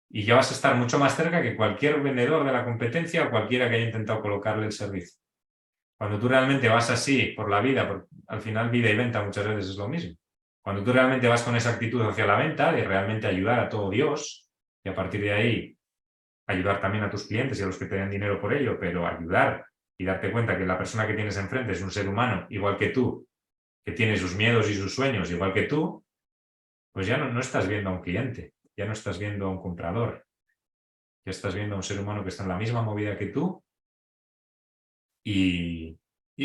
Y ya vas a estar mucho más cerca que cualquier vendedor de la competencia o cualquiera que haya intentado colocarle el servicio. Cuando tú realmente vas así por la vida, al final vida y venta muchas veces es lo mismo. Cuando tú realmente vas con esa actitud hacia la venta, de realmente ayudar a todo Dios, y a partir de ahí ayudar también a tus clientes y a los que te den dinero por ello, pero ayudar y darte cuenta que la persona que tienes enfrente es un ser humano, igual que tú, que tiene sus miedos y sus sueños, igual que tú, pues ya no estás viendo a un cliente, ya no estás viendo a un comprador, ya estás viendo a un ser humano que está en la misma movida que tú y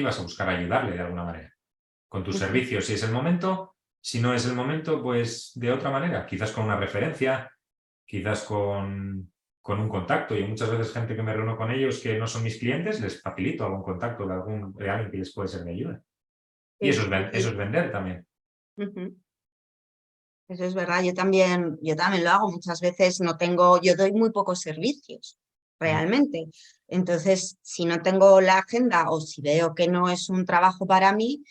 vas a buscar ayudarle de alguna manera. Con tus Ujú. servicios, si es el momento, si no es el momento, pues de otra manera, quizás con una referencia, quizás con un contacto. Yo muchas veces gente que me reúno con ellos que no son mis clientes, les facilito algún contacto de alguien que les puede ser de ayuda. Y Sí, eso sí. es vender también. Ujú. Eso es verdad, yo también lo hago. Muchas veces no tengo, yo doy muy pocos servicios, Mm. realmente. Entonces, si no tengo la agenda o si veo que no es un trabajo para mí,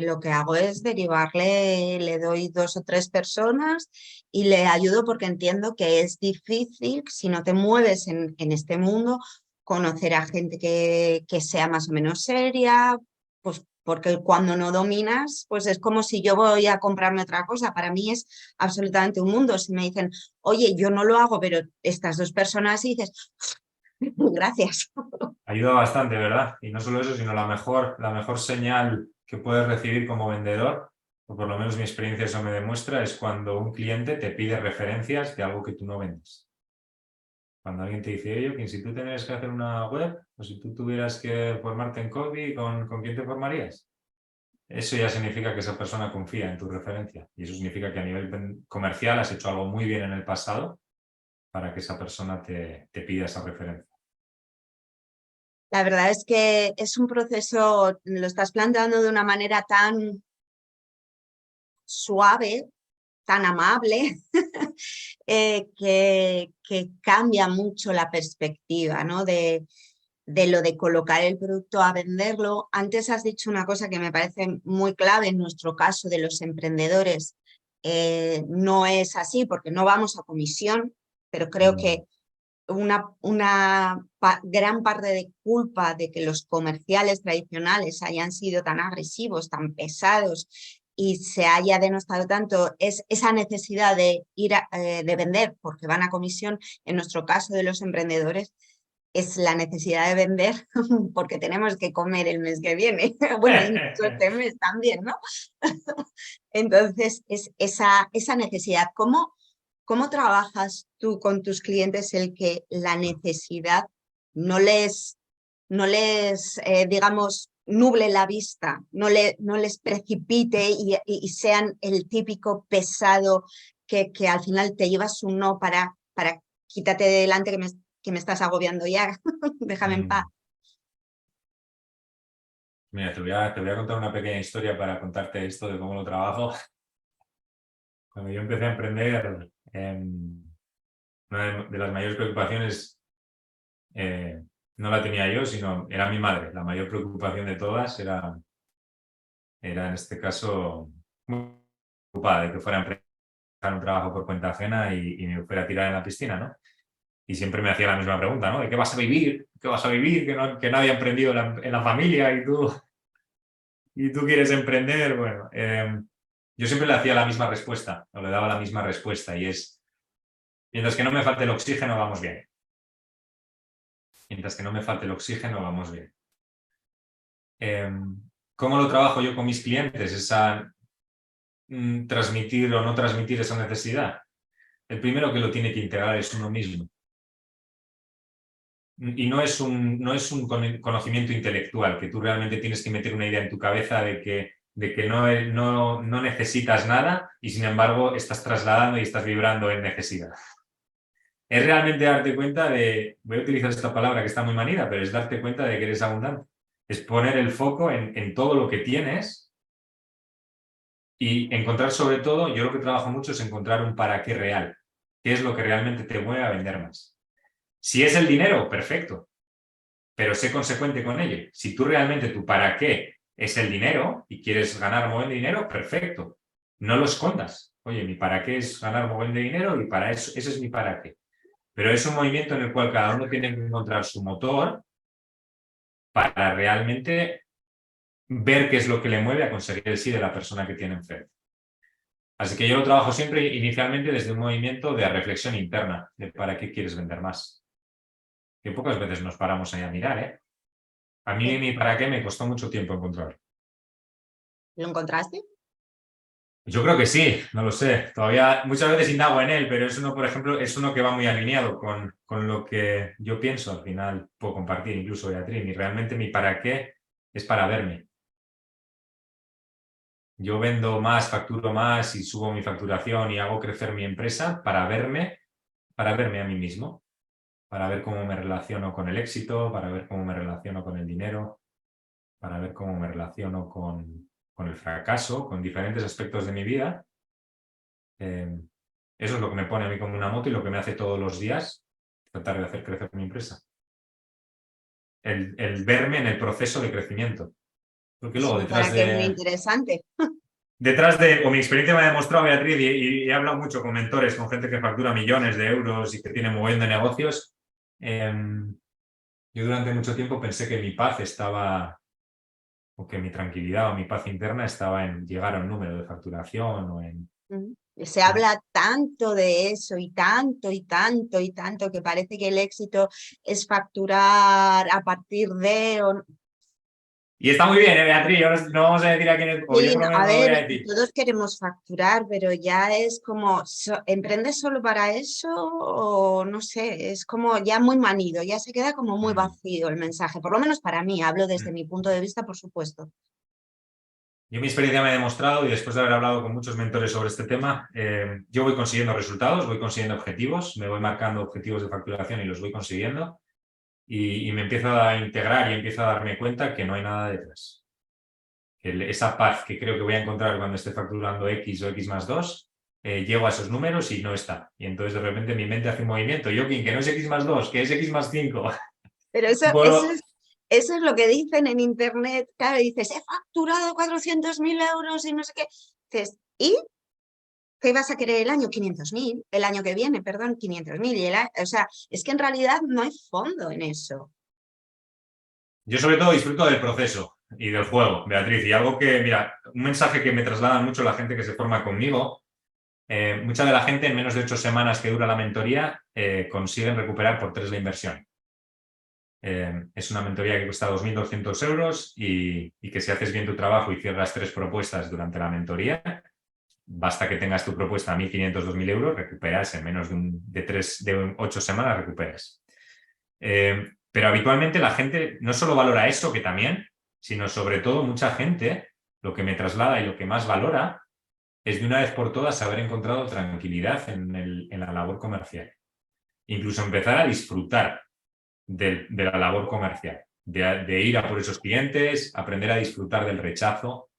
lo que hago es derivarle, le doy 2 o 3 personas y le ayudo porque entiendo que es difícil, si no te mueves en este mundo, conocer a gente que sea más o menos seria, pues porque cuando no dominas, pues es como si yo voy a comprarme otra cosa. Para mí es absolutamente un mundo. Si me dicen, oye, yo no lo hago, pero estas 2 personas, y dices, gracias. Ayuda bastante, ¿verdad? Y no solo eso, sino la mejor señal que puedes recibir como vendedor, o por lo menos mi experiencia eso me demuestra, es cuando un cliente te pide referencias de algo que tú no vendes. Cuando alguien te dice, oye, que si tú tendrías que hacer una web, o si tú tuvieras que formarte en Coding, ¿con quién te formarías? Eso ya significa que esa persona confía en tu referencia. Y eso significa que a nivel comercial has hecho algo muy bien en el pasado para que esa persona te pida esa referencia. La verdad es que es un proceso, lo estás planteando de una manera tan suave, tan amable, que cambia mucho la perspectiva, ¿no? De lo de colocar el producto a venderlo. Antes has dicho una cosa que me parece muy clave en nuestro caso de los emprendedores. No es así porque no vamos a comisión, pero creo Mm. que gran parte de culpa de que los comerciales tradicionales hayan sido tan agresivos, tan pesados y se haya denostado tanto es esa necesidad de de vender porque van a comisión. En nuestro caso de los emprendedores es la necesidad de vender porque tenemos que comer el mes que viene. Bueno, incluso este mes también, ¿no? Entonces, es esa necesidad. ¿Cómo trabajas tú con tus clientes el que la necesidad no les digamos, nuble la vista, no les precipite y sean el típico pesado que al final te llevas un no para quítate de delante que me estás agobiando ya, déjame en paz? Mm. Mira, te voy a contar una pequeña historia para contarte esto de cómo lo trabajo. Cuando yo empecé a emprender, una de las mayores preocupaciones no la tenía yo, sino era mi madre. La mayor preocupación de todas era en este caso muy preocupada de que fuera a empezar un trabajo por cuenta ajena y me fuera a tirar en la piscina, ¿no? Y siempre me hacía la misma pregunta, ¿no? ¿De qué vas a vivir? ¿Qué vas a vivir? Que nadie ha emprendido en la familia y tú quieres emprender. Bueno, yo siempre le hacía la misma respuesta, o le daba la misma respuesta, y es, mientras que no me falte el oxígeno, vamos bien. Mientras que no me falte el oxígeno, vamos bien. ¿Cómo lo trabajo yo con mis clientes? Transmitir o no transmitir esa necesidad. El primero que lo tiene que integrar es uno mismo. Y no es un conocimiento intelectual, que tú realmente tienes que meter una idea en tu cabeza de que no necesitas nada y sin embargo estás trasladando y estás vibrando en necesidad. Es realmente darte cuenta voy a utilizar esta palabra que está muy manida, pero es darte cuenta de que eres abundante. Es poner el foco en todo lo que tienes y encontrar sobre todo, yo lo que trabajo mucho es encontrar un para qué real. qué es lo que realmente te mueve a vender más. Si es el dinero, perfecto, pero sé consecuente con ello. Si tú realmente tu para qué es el dinero y quieres ganar mogollón de dinero, perfecto. No lo escondas. Oye, mi para qué es ganar mogollón de dinero y para eso, ese es mi para qué. Pero es un movimiento en el cual cada uno tiene que encontrar su motor para realmente ver qué es lo que le mueve a conseguir el sí de la persona que tiene enfrente. Así que yo lo trabajo siempre inicialmente desde un movimiento de reflexión interna, de para qué quieres vender más. Que pocas veces nos paramos ahí a mirar, ¿eh? A mí mi para qué me costó mucho tiempo encontrarlo. ¿Lo encontraste? Yo creo que sí, no lo sé. Todavía muchas veces indago en él, pero es uno, por ejemplo, es uno que va muy alineado con lo que yo pienso. Al final puedo compartir incluso Beatriz. Y realmente mi para qué es para verme. Yo vendo más, facturo más y subo mi facturación y hago crecer mi empresa para verme a mí mismo, para ver cómo me relaciono con el éxito, para ver cómo me relaciono con el dinero, para ver cómo me relaciono con el fracaso, con diferentes aspectos de mi vida. Eso es lo que me pone a mí como una moto y lo que me hace todos los días tratar de hacer crecer mi empresa. El verme en el proceso de crecimiento. Porque Es luego un para qué muy interesante. o mi experiencia me ha demostrado, Beatriz, y he hablado mucho con mentores, con gente que factura millones de euros y que tiene mogollón de negocios. Yo durante mucho tiempo pensé que mi paz estaba, o que mi tranquilidad o mi paz interna estaba en llegar a un número de facturación o en... Se habla tanto de eso y tanto y tanto y tanto que parece que el éxito es facturar a partir de... Y está muy bien, Beatriz, ahora no vamos a decir a quién es, o yo Sí, por lo menos a no lo voy ver, a decir. todos queremos facturar, pero ya es como, ¿emprendes solo para eso? O no sé, es como ya muy manido, ya se queda como muy Mm. vacío el mensaje, por lo menos para mí, hablo desde Mm. mi punto de vista, por supuesto. Yo mi experiencia me ha demostrado, y después de haber hablado con muchos mentores sobre este tema, yo voy consiguiendo resultados, voy consiguiendo objetivos, me voy marcando objetivos de facturación y los voy consiguiendo, y me empiezo a integrar y empiezo a darme cuenta que no hay nada detrás. Esa paz que creo que voy a encontrar cuando esté facturando X o X más 2, llego a esos números y no está. Y entonces de repente mi mente hace un movimiento, Joaquín, que no es X más 2, que es X más 5. Pero eso es lo que dicen en internet, claro, dices, he facturado 400.000 euros y no sé qué. Dices, ¿y qué vas a querer el año? 500.000, el año que viene, perdón, 500.000. O sea, es que en realidad no hay fondo en eso. Yo sobre todo disfruto del proceso y del juego, Beatriz, y algo que, mira, un mensaje que me traslada mucho la gente que se forma conmigo, mucha de la gente en menos de 8 semanas que dura la mentoría consiguen recuperar por 3 la inversión. Es una mentoría que cuesta 2.200 euros y que si haces bien tu trabajo y cierras 3 propuestas durante la mentoría, basta que tengas tu propuesta a 1.500, 2.000 euros, recuperas en menos de 8 semanas, recuperas. Pero habitualmente la gente no solo valora eso, que también, sino sobre todo mucha gente lo que me traslada y lo que más valora es de una vez por todas haber encontrado tranquilidad en la labor comercial. Incluso empezar a disfrutar de la labor comercial, de ir a por esos clientes, aprender a disfrutar del rechazo,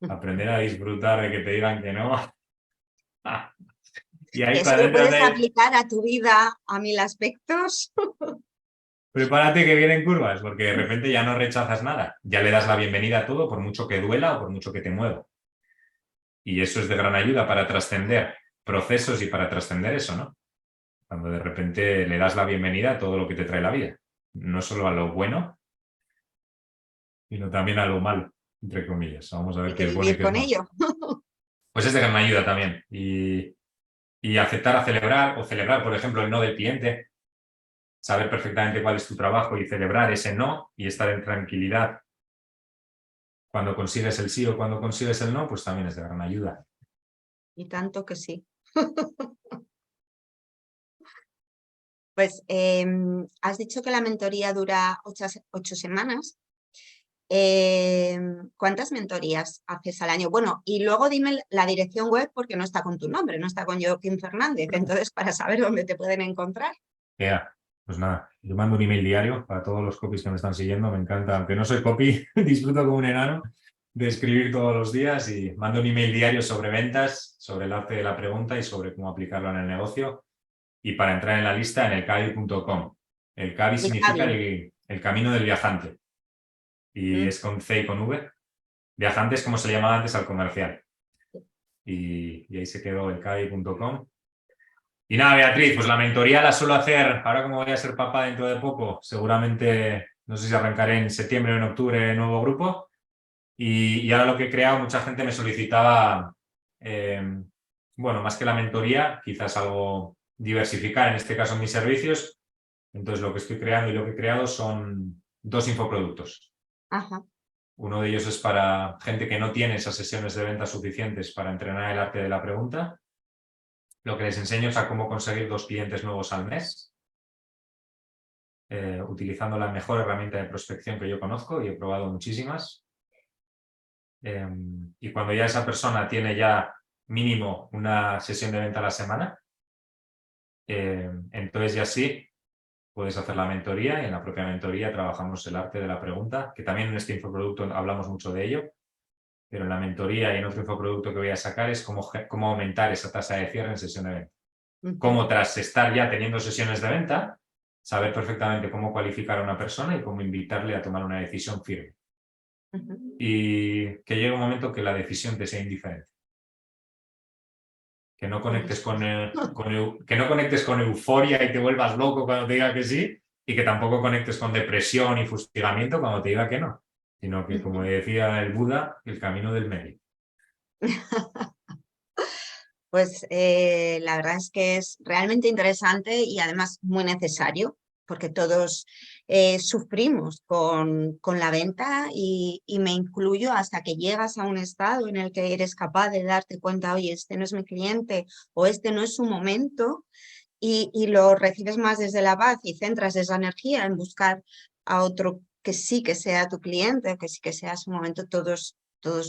aprender a disfrutar de que te digan que no. Y ahí Eso cuando lo entras puedes ahí, aplicar a tu vida a 1000 aspectos. prepárate que vienen curvas, porque de repente ya no rechazas nada, ya le das la bienvenida a todo, por mucho que duela o por mucho que te mueva. Y eso es de gran ayuda para trascender procesos y para trascender eso, ¿no? Cuando de repente le das la bienvenida a todo lo que te trae la vida. No solo a lo bueno, sino también a lo malo, entre comillas. Vamos a Hay ver que qué es bueno y vivir qué es con malo. ello. Pues es de gran ayuda también. Y aceptar a celebrar o celebrar, por ejemplo, el no del cliente, saber perfectamente cuál es tu trabajo y celebrar ese no y estar en tranquilidad cuando consigues el sí o cuando consigues el no, pues también es de gran ayuda. Y tanto que sí. Pues has dicho que la mentoría dura 8 semanas. ¿Cuántas mentorías haces al año? Bueno, y luego dime la dirección web porque no está con tu nombre, no está con Joaquín Fernández. Entonces, para saber dónde te pueden encontrar. Ya, pues nada, yo mando un email diario para todos los copies que me están siguiendo, me encanta, aunque no soy copy, disfruto como un enano. de escribir todos los días y mando un email diario sobre ventas, sobre el arte de la pregunta y sobre cómo aplicarlo en el negocio. Y para entrar en la lista en elcavi.com. El Cavi El significa Javi. el camino del viajante y Mm. es con C y con V. Viajante es como se le llamaba antes al comercial. Y ahí se quedó elcavi.com. Y nada, Beatriz, pues la mentoría la suelo hacer, ahora como voy a ser papá dentro de poco, seguramente, no sé si arrancaré en septiembre o en octubre, nuevo grupo. Y ahora lo que he creado, mucha gente me solicitaba, bueno, más que la mentoría, quizás algo diversificar, en este caso mis servicios. Entonces lo que estoy creando y lo que he creado son 2 infoproductos. Ajá. Uno de ellos es para gente que no tiene esas sesiones de venta suficientes para entrenar el arte de la pregunta. Lo que les enseño es a cómo conseguir 2 clientes nuevos al mes, utilizando la mejor herramienta de prospección que yo conozco y he probado muchísimas. Y cuando ya esa persona tiene ya mínimo una sesión de venta a la semana, entonces ya sí puedes hacer la mentoría y en la propia mentoría trabajamos el arte de la pregunta, que también en este infoproducto hablamos mucho de ello, pero en la mentoría y en otro infoproducto que voy a sacar es cómo aumentar esa tasa de cierre en sesión de venta. Cómo tras estar ya teniendo sesiones de venta, saber perfectamente cómo cualificar a una persona y cómo invitarle a tomar una decisión firme. Y que llegue un momento que la decisión te sea indiferente. Que no conectes que no conectes con euforia y te vuelvas loco cuando te diga que sí, y que tampoco conectes con depresión y fustigamiento cuando te diga que no, sino que, como decía el Buda, el camino del medio. Pues la verdad es que es realmente interesante y además muy necesario, porque todos sufrimos con la venta y me incluyo hasta que llegas a un estado en el que eres capaz de darte cuenta, oye, este no es mi cliente o este no es su momento, y lo recibes más desde la paz y centras esa energía en buscar a otro que sí que sea tu cliente, que sí que sea su momento. Todos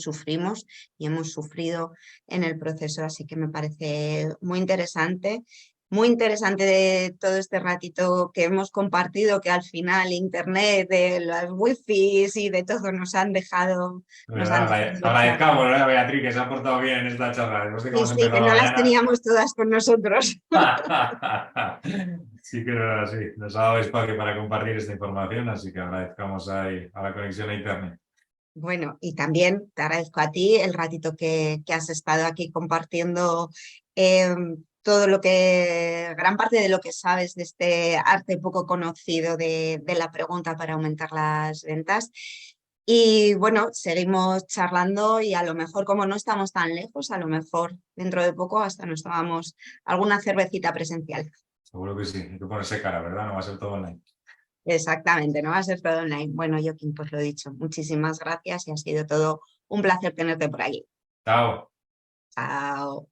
sufrimos y hemos sufrido en el proceso, así que me parece muy interesante de todo este ratito que hemos compartido, que al final internet, de las wifis y de todo nos han dejado claro. Agradezcamos, ¿verdad, Beatriz, que se ha portado bien en esta charla, después de que Sí, hemos sí, que empezado la no las mañana. teníamos todas con nosotros. Sí que era así, nos ha dado espacio para compartir esta información, así que agradezcamos ahí a la conexión a internet. Bueno, y también te agradezco a ti el ratito que has estado aquí compartiendo eh, todo gran parte de lo que sabes de este arte poco conocido de la pregunta para aumentar las ventas. Y bueno, seguimos charlando y a lo mejor, como no estamos tan lejos, a lo mejor dentro de poco hasta nos tomamos alguna cervecita presencial. Seguro que sí, hay que ponerse cara, ¿verdad? No va a ser todo online. Exactamente, no va a ser todo online. Bueno, Joaquín, pues lo dicho, muchísimas gracias y ha sido todo un placer tenerte por aquí. Chao. Chao.